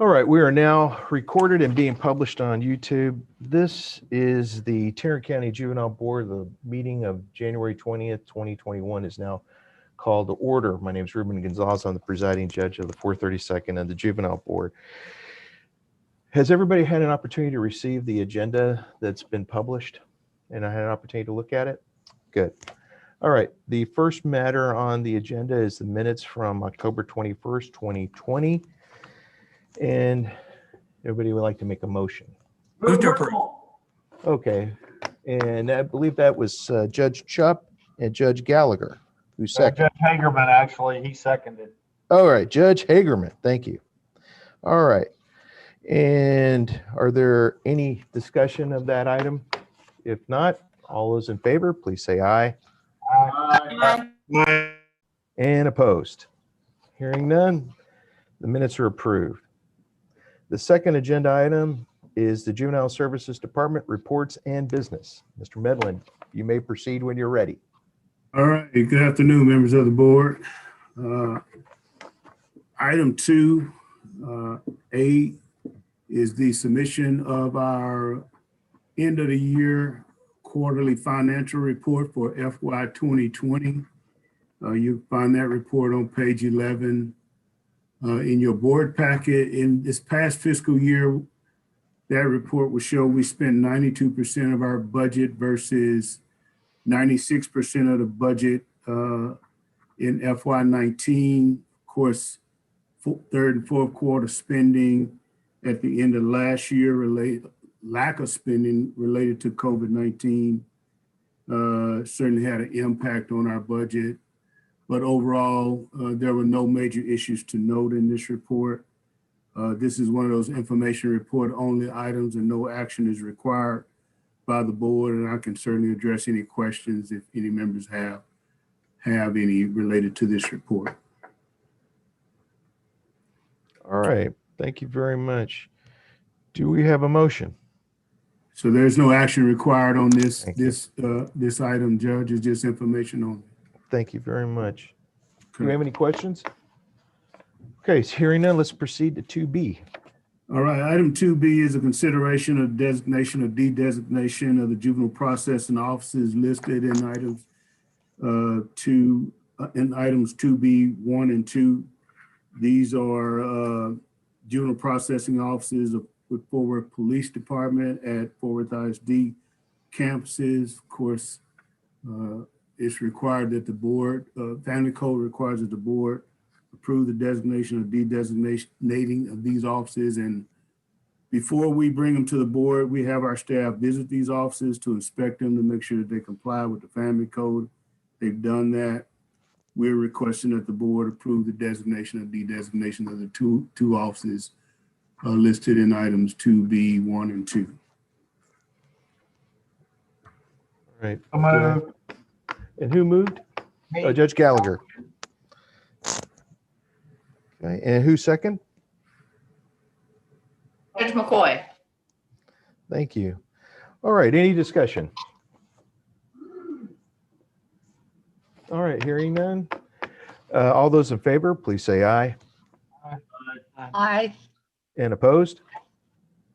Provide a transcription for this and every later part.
All right, we are now recorded and being published on YouTube. This is the Tarrant County Juvenile Board. The meeting of January 20th, 2021 is now called to order. My name is Ruben Gonzalez. I'm the presiding judge of the 432nd of the Juvenile Board. Has everybody had an opportunity to receive the agenda that's been published? And I had an opportunity to look at it? Good. All right, the first matter on the agenda is the minutes from October 21st, 2020. And everybody would like to make a motion. Move to approve. Okay, and I believe that was Judge Chupp and Judge Gallagher who seconded. Judge Hagerman, actually, he seconded. All right, Judge Hagerman, thank you. All right, and are there any discussion of that item? If not, all those in favor, please say aye. Aye. And opposed? Hearing none, the minutes are approved. The second agenda item is the Juvenile Services Department reports and business. Mr. Medlin, you may proceed when you're ready. All right, good afternoon, members of the board. Item 2A is the submission of our end of the year quarterly financial report for FY 2020. You'll find that report on page 11 in your board packet. In this past fiscal year, that report will show we spent 92% of our budget versus 96% of the budget in FY 19. Of course, third and fourth quarter spending at the end of last year, lack of spending related to COVID-19 certainly had an impact on our budget. But overall, there were no major issues to note in this report. This is one of those information report only items and no action is required by the board. And I can certainly address any questions if any members have any related to this report. All right, thank you very much. Do we have a motion? So there's no action required on this item, Judge. It's just information only. Thank you very much. Do we have any questions? Okay, so hearing none, let's proceed to 2B. All right, item 2B is a consideration of designation or de-designation of the juvenile processing offices listed in items 2B 1 and 2. These are juvenile processing offices with Fort Worth Police Department at Fort Worth ISD campuses. Of course, it's required that the board, family code requires that the board approve the designation or de-designating of these offices. And before we bring them to the board, we have our staff visit these offices to inspect them to make sure that they comply with the family code. They've done that. We're requesting that the board approve the designation or de-designation of the two offices listed in items 2B 1 and 2. All right. Moved. And who moved? Oh, Judge Gallagher. Okay, and who second? Judge McCoy. Thank you. All right, any discussion? All right, hearing none. All those in favor, please say aye. Aye. And opposed?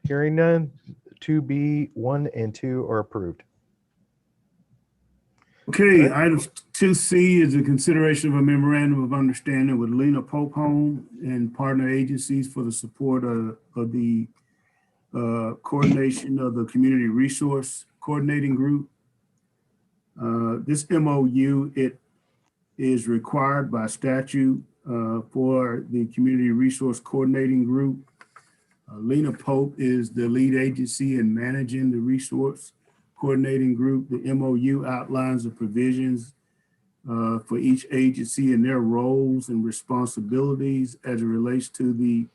Hearing none. 2B 1 and 2 are approved. Okay, item 2C is a consideration of a memorandum of understanding with Lena Pope Home and partner agencies for the support of the coordination of the Community Resource Coordinating Group. This MOU, it is required by statute for the Community Resource Coordinating Group. Lena Pope is the lead agency in managing the resource coordinating group. The MOU outlines the provisions for each agency and their roles and responsibilities as it relates to the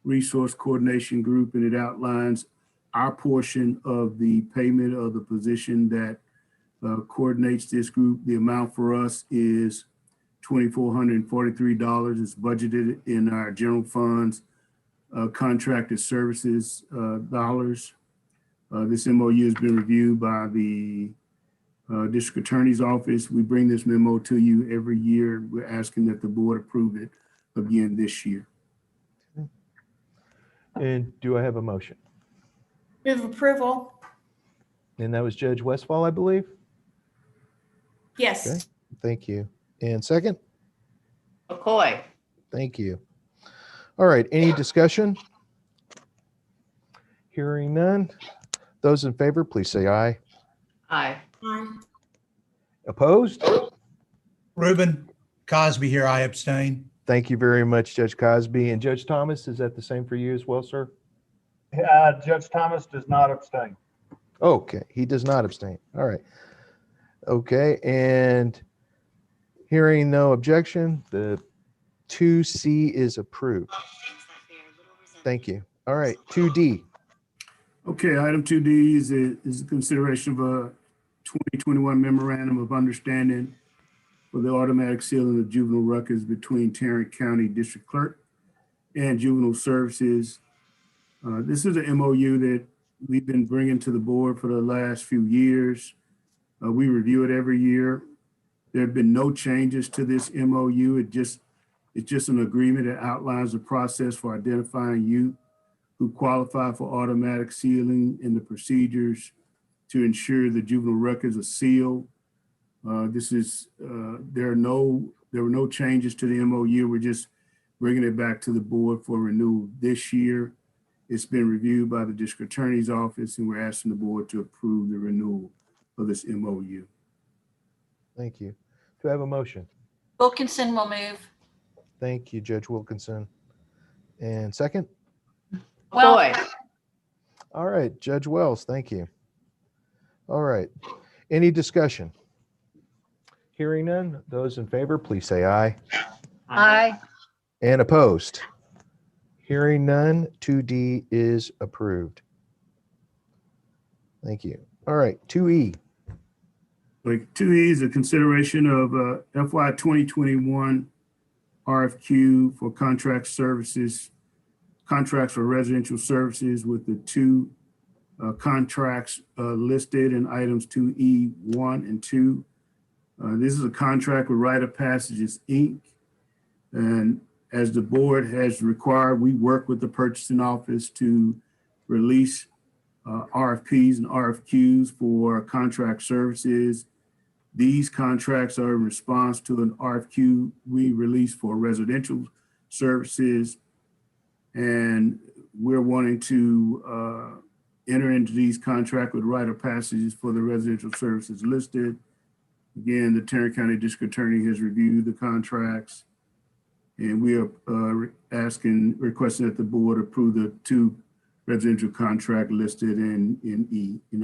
resource coordination group, and it outlines our portion of the payment of the position that coordinates this group. The amount for us is $2,443. It's budgeted in our general funds, contracted services dollars. This MOU has been reviewed by the District Attorney's Office. We bring this memo to you every year. We're asking that the board approve it again this year. And do I have a motion? Move approval. And that was Judge Westfall, I believe. Yes. Okay. Thank you. And second? McCoy. Thank you. All right, any discussion? Hearing none. Those in favor, please say aye. Aye. Aye. Opposed? Reuben Cosby here, I abstain. Thank you very much, Judge Cosby. And Judge Thomas, is that the same for you as well, sir? Judge Thomas does not abstain. Okay, he does not abstain. All right. Okay, and hearing no objection, the 2C is approved. Thank you. All right, 2D. Okay, item 2D is a consideration of a 2021 memorandum of understanding for the automatic sealing of juvenile records between Tarrant County District Clerk and Juvenile Services. This is an MOU that we've been bringing to the board for the last few years. We review it every year. There have been no changes to this MOU. It's just an agreement that outlines the process for identifying youth who qualify for automatic sealing and the procedures to ensure the juvenile records are sealed. There were no changes to the MOU. We're just bringing it back to the board for renewal this year. It's been reviewed by the district attorney's office, and we're asking the board to approve the renewal of this MOU. Thank you. Do I have a motion? Wilkinson will move. Thank you, Judge Wilkinson. And second? McCoy. All right, Judge Wells, thank you. All right, any discussion? Hearing none, those in favor, please say aye. Aye. And opposed? Hearing none, 2D is approved. Thank you. All right, 2E. Like 2E is a consideration of FY 2021 RFQ for contracts for residential services with the two contracts listed in items 2E1 and 2. This is a contract with Rite of Passages, Inc. And as the board has required, we work with the purchasing office to release RFPs and RFQs for contract services. These contracts are in response to an RFQ we released for residential services. And we're wanting to enter into these contracts with Rite of Passages for the residential services listed. Again, the Tarrant County District Attorney has reviewed the contracts, and we are requesting that the board approve the two residential contract listed in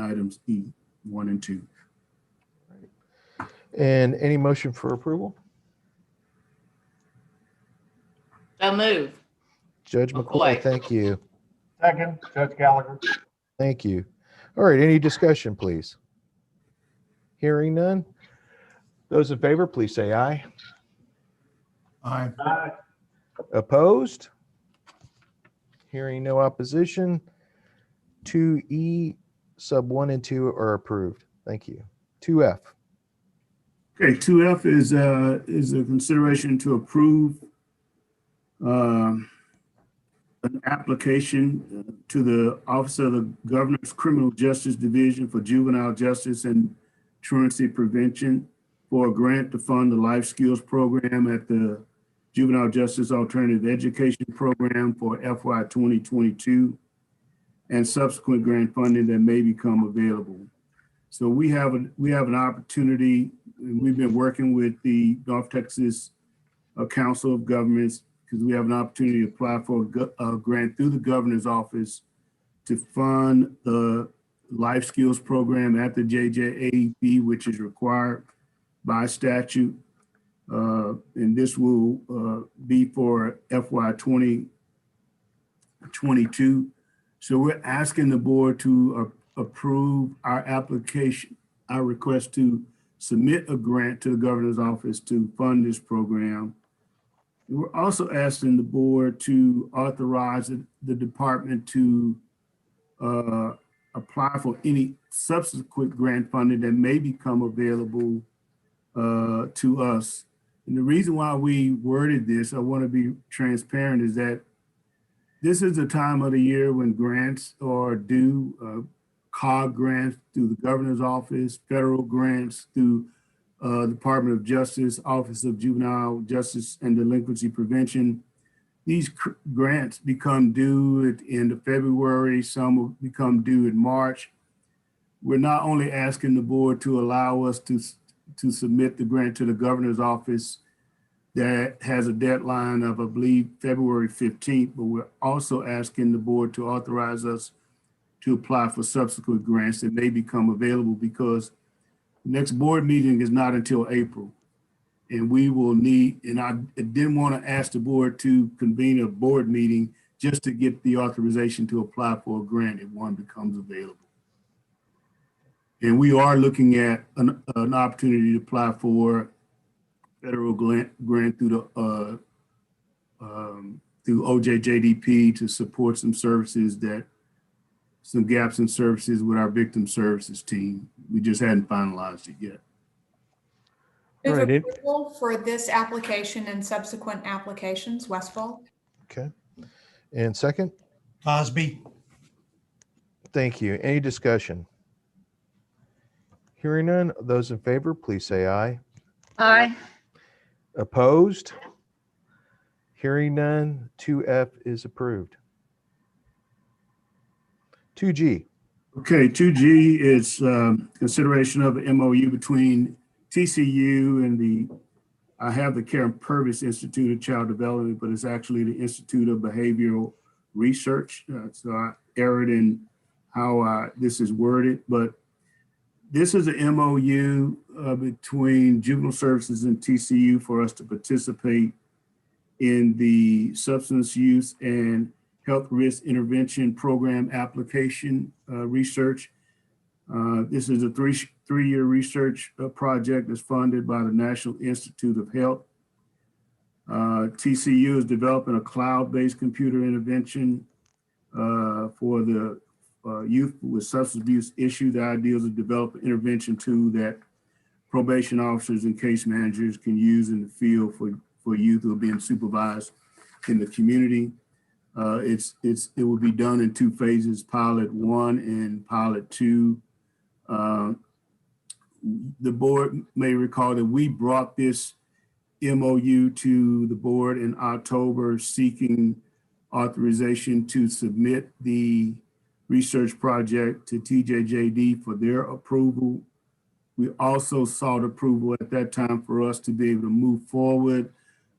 items E1 and 2. And any motion for approval? So move. Judge McCoy, McCoy. thank you. Second, Judge Gallagher. Thank you. All right, any discussion, please? Hearing none. Those in favor, please say aye. Aye. Aye. Opposed? Hearing no opposition. 2E sub 1 and 2 are approved. Thank you. 2F. Okay, 2F is a consideration to approve an application to the Office of the Governor's Criminal Justice Division for Juvenile Justice and Truancy Prevention for a grant to fund the life skills program at the Juvenile Justice Alternative Education Program for FY 2022 and subsequent grant funding that may become available. So we have an opportunity, and we've been working with the North Texas Council of Governments because we have an opportunity to apply for a grant through the governor's office to fund the life skills program at the JJAP, which is required by statute. And this will be for FY 2022. So we're asking the board to approve our application, our request to submit a grant to the governor's office to fund this program. And we're also asking the board to authorize the department to apply for any subsequent grant funding that may become available to us. And the reason why we worded this, I want to be transparent, is that This is the time of the year when grants are due, COG grants through the governor's office, federal grants through Department of Justice, Office of Juvenile Justice and Delinquency Prevention. These grants become due at the end of February. Some will become due in March. We're not only asking the board to allow us to submit the grant to the governor's office that has a deadline of, I believe, February 15th, but we're also asking the board to authorize us to apply for subsequent grants that may become available, because the next board meeting is not until April. And we will need, and I didn't want to ask the board to convene a board meeting just to get the authorization to apply for a grant if one becomes available. And we are looking at an opportunity to apply for federal grant through the through OJJDP to support some gaps in services with our victim services team. We just hadn't finalized it yet. All Move right, approval for this application and subsequent applications, Westfall. Okay. And second? Cosby. Thank you. Any discussion? Hearing none, those in favor, please say aye. Aye. Opposed? Hearing none, 2F is approved. 2G. Okay, 2G is consideration of an MOU between TCU and I have the Karen Purvis Institute of Child Development, but it's actually the Institute of Behavioral Research. So I erred in how this is worded, but this is an MOU between Juvenile Services and TCU for us to participate in the Substance Use and Health Risk Intervention Program application research. This is a three-year research project that's funded by the National Institute of Health. TCU is developing a cloud-based computer intervention for the youth with substance abuse issue. The idea is to develop an intervention tool that probation officers and case managers can use in the field for youth who are being supervised in the community. It will be done in 2 phases, pilot 1 and pilot 2. The board may recall that we brought this MOU to the board in October seeking authorization to submit the research project to TJJD for their approval. We also sought approval at that time for us to be able to move forward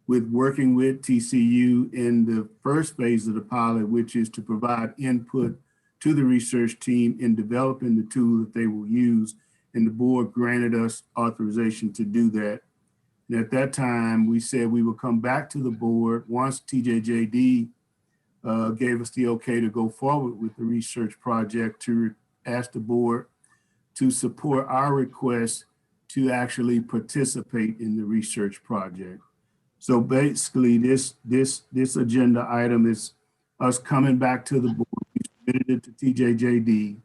with working with TCU in the first phase of the pilot, which is to provide input to the research team in developing the tool that they will use. And the board granted us authorization to do that. And at that time, we said we would come back to the board once TJJD gave us the okay to go forward with the research project, to ask the board to support our request to actually participate in the research project. So basically, this agenda item is us coming back to the board. We submitted it to TJJD.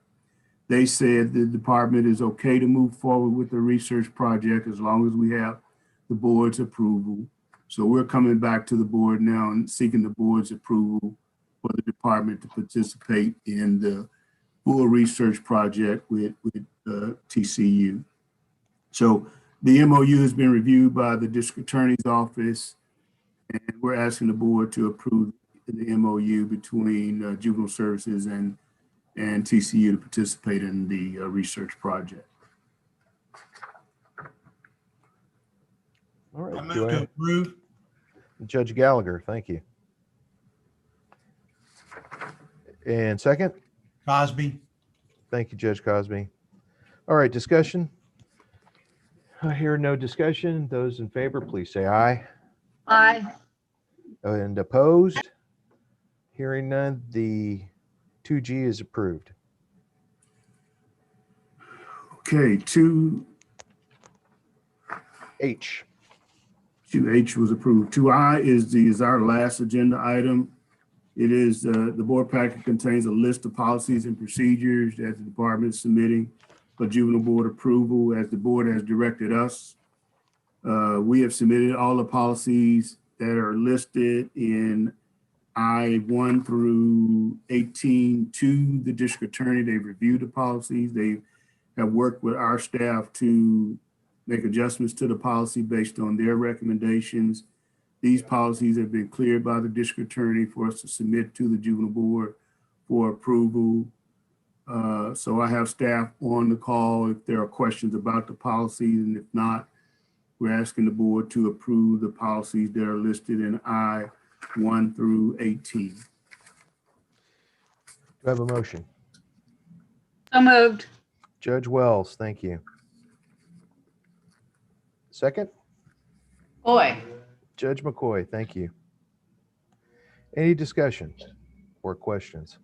They said the department is okay to move forward with the research project as long as we have the board's approval. So we're coming back to the board now and seeking the board's approval for the department to participate in the full research project with TCU. So the MOU has been reviewed by the district attorney's office, and we're asking the board to approve the MOU between Juvenile Services and TCU to participate in the research project. All I right. move to approve. Judge Gallagher, thank you. And second? Cosby. Thank you, Judge Cosby. All right, discussion? I hear no discussion. Those in favor, please say aye. Aye. And opposed? Hearing none, the 2G is approved. Okay, 2H 2H was approved. 2I is our last agenda item. It is the board packet contains a list of policies and procedures that the department is submitting for juvenile board approval as the board has directed us. We have submitted all the policies that are listed in I-1 through 18 to the district attorney. They've reviewed the policies. They have worked with our staff to make adjustments to the policy based on their recommendations. These policies have been cleared by the district attorney for us to submit to the juvenile board for approval. So I have staff on the call if there are questions about the policies, and if not, we're asking the board to approve the policies that are listed in I-1 through 18. Do I have a motion? So moved. Judge Wells, thank you. Second? Boy. Judge McCoy, thank you. Any discussion or questions?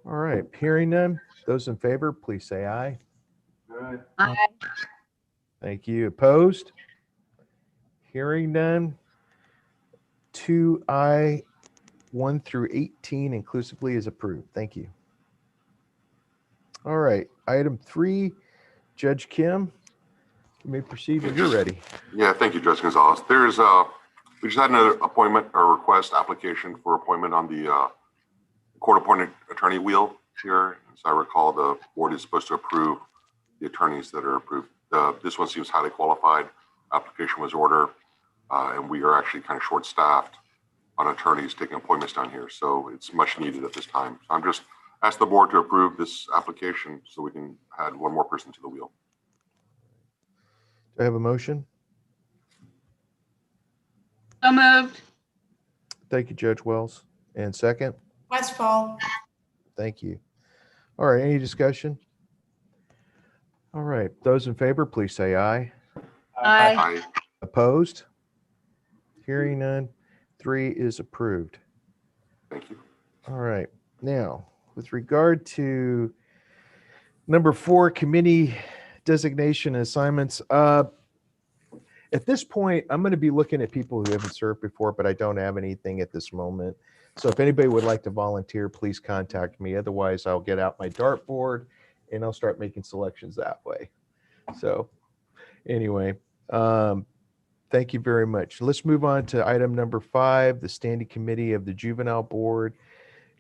All right, hearing none. Those in favor, please say aye. Aye. Thank you. Opposed? Hearing none. 2I, 1 through 18 inclusively is approved. Thank you. All right, item 3, Judge Kim, you may proceed when you're ready. Yeah, thank you, Judge Gonzalez. We just had another appointment or request application for appointment on the court-appointed attorney wheel here. As I recall, the board is supposed to approve the attorneys that are approved. This one seems highly qualified. Application was ordered, and we are actually kind of short-staffed on attorneys taking appointments down here. So it's much needed at this time. So I'm just asking the board to approve this application so we can add one more person to the wheel. Do I have a motion? So moved. Thank you, Judge Wells. And second? Westfall. Thank you. All right, any discussion? All right, those in favor, please say aye. Aye. Aye. Opposed? Hearing none. 3 is approved. Thank you. All right, now, with regard to number 4, committee designation and assignments. At this point, I'm going to be looking at people who haven't served before, but I don't have anything at this moment. So if anybody would like to volunteer, please contact me. Otherwise, I'll get out my dartboard and I'll start making selections that way. So anyway, thank you very much. Let's move on to item number 5, the Standing Committee of the Juvenile Board.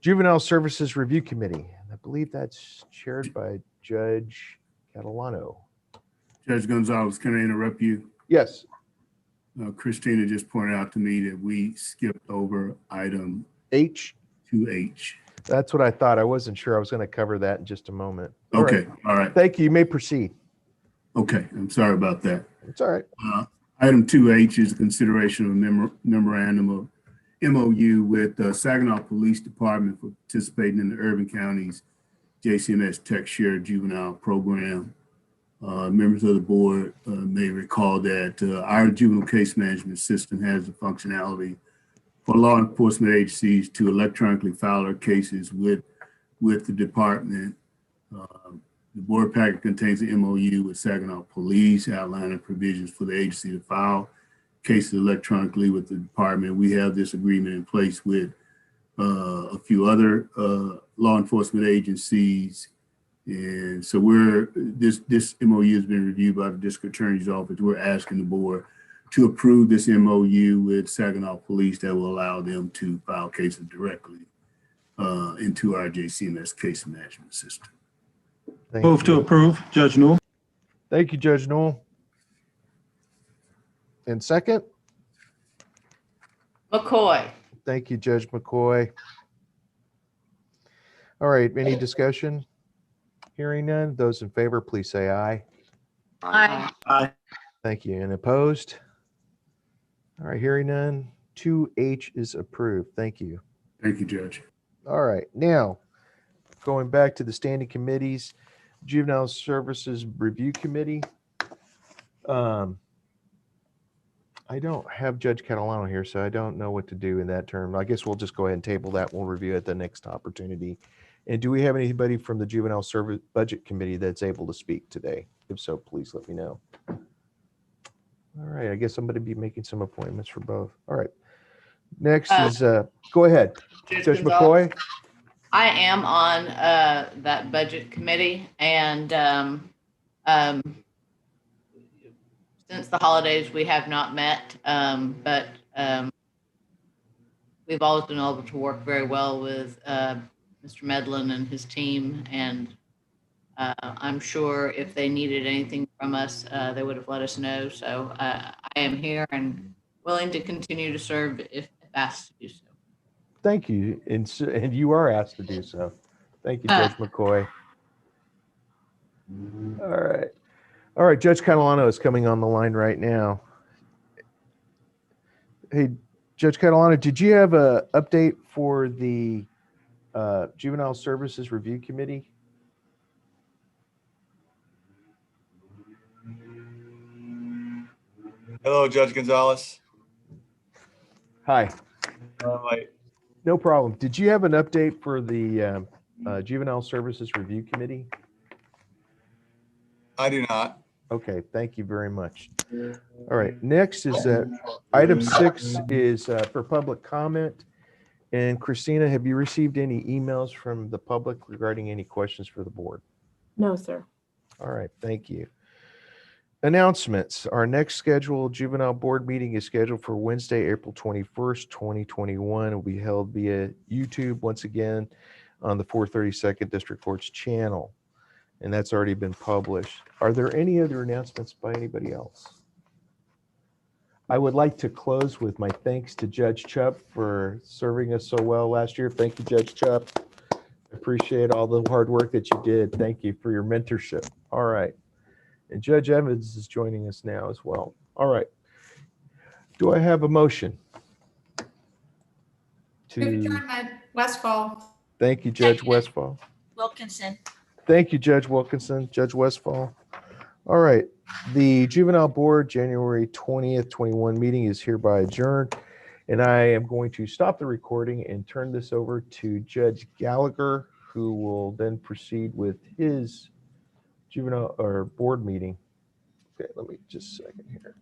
Juvenile Services Review Committee. I believe that's chaired by Judge Catalano. Judge Gonzalez, can I interrupt you? Yes. Christina just pointed out to me that we skipped over item H. 2H. That's what I thought. I wasn't sure. I was going to cover that in just a moment. All Okay, right. all right. Thank you. You may proceed. Okay, I'm sorry about that. It's all right. Item 2H is consideration of a memorandum of MOU with Saginaw Police Department for participating in the Urban County's JCMS Tech Share Juvenile Program. Members of the board may recall that our juvenile case management system has the functionality for law enforcement agencies to electronically file their cases with the department. The board packet contains an MOU with Saginaw Police outlining provisions for the agency to file cases electronically with the department. We have this agreement in place with a few other law enforcement agencies. And so this MOU has been reviewed by the district attorney's office. We're asking the board to approve this MOU with Saginaw Police that will allow them to file cases directly into our JCMS case management system. Thank Move to you. approve, Judge Newell. Thank you, Judge Newell. And second? McCoy. Thank you, Judge McCoy. All right, any discussion? Hearing none. Those in favor, please say aye. Aye. Aye. Thank you. And opposed? All right, hearing none. 2H is approved. Thank you. Thank you, Judge. All right, now, going back to the standing committees, Juvenile Services Review Committee. I don't have Judge Catalano here, so I don't know what to do in that term. I guess we'll just go ahead and table that. We'll review it the next opportunity. And do we have anybody from the Juvenile Service Budget Committee that's able to speak today? If so, please let me know. All right, I guess I'm going to be making some appointments for both. All right. Next is, go ahead, Judge Gonzalez. McCoy. I am on that budget committee, and since the holidays, we have not met, but we've always been able to work very well with Mr. Medlin and his team. And I'm sure if they needed anything from us, they would have let us know. So I am here and willing to continue to serve if asked to do so. Thank you. And you are asked to do so. Thank you, Judge McCoy. All right. All right. Judge Catalano is coming on the line right now. Hey, Judge Catalano, did you have a update for the Juvenile Services Review Committee? Hello, Judge Gonzalez. Hi. Like, No problem. Did you have an update for the Juvenile Services Review Committee? I do not. Okay, thank you very much. All right, next is item 6 is for public comment. And Christina, have you received any emails from the public regarding any questions for the board? No, sir. All right, thank you. Announcements. Our next scheduled juvenile board meeting is scheduled for Wednesday, April 21st, 2021. It will be held via YouTube once again on the 432nd District Court's channel. And that's already been published. Are there any other announcements by anybody else? I would like to close with my thanks to Judge Chupp for serving us so well last year. Thank you, Judge Chupp. Appreciate all the hard work that you did. Thank you for your mentorship. All right. And Judge Evans is joining us now as well. All right. Do I have a motion? Adjournment, Westfall. Thank you, Judge Westfall. Wilkinson. Thank you, Judge Wilkinson, Judge Westfall. All right. The Juvenile Board January 20th, 21 meeting is hereby adjourned. And I am going to stop the recording and turn this over to Judge Gallagher, who will then proceed with his juvenile or board meeting. Okay, let me just a second here.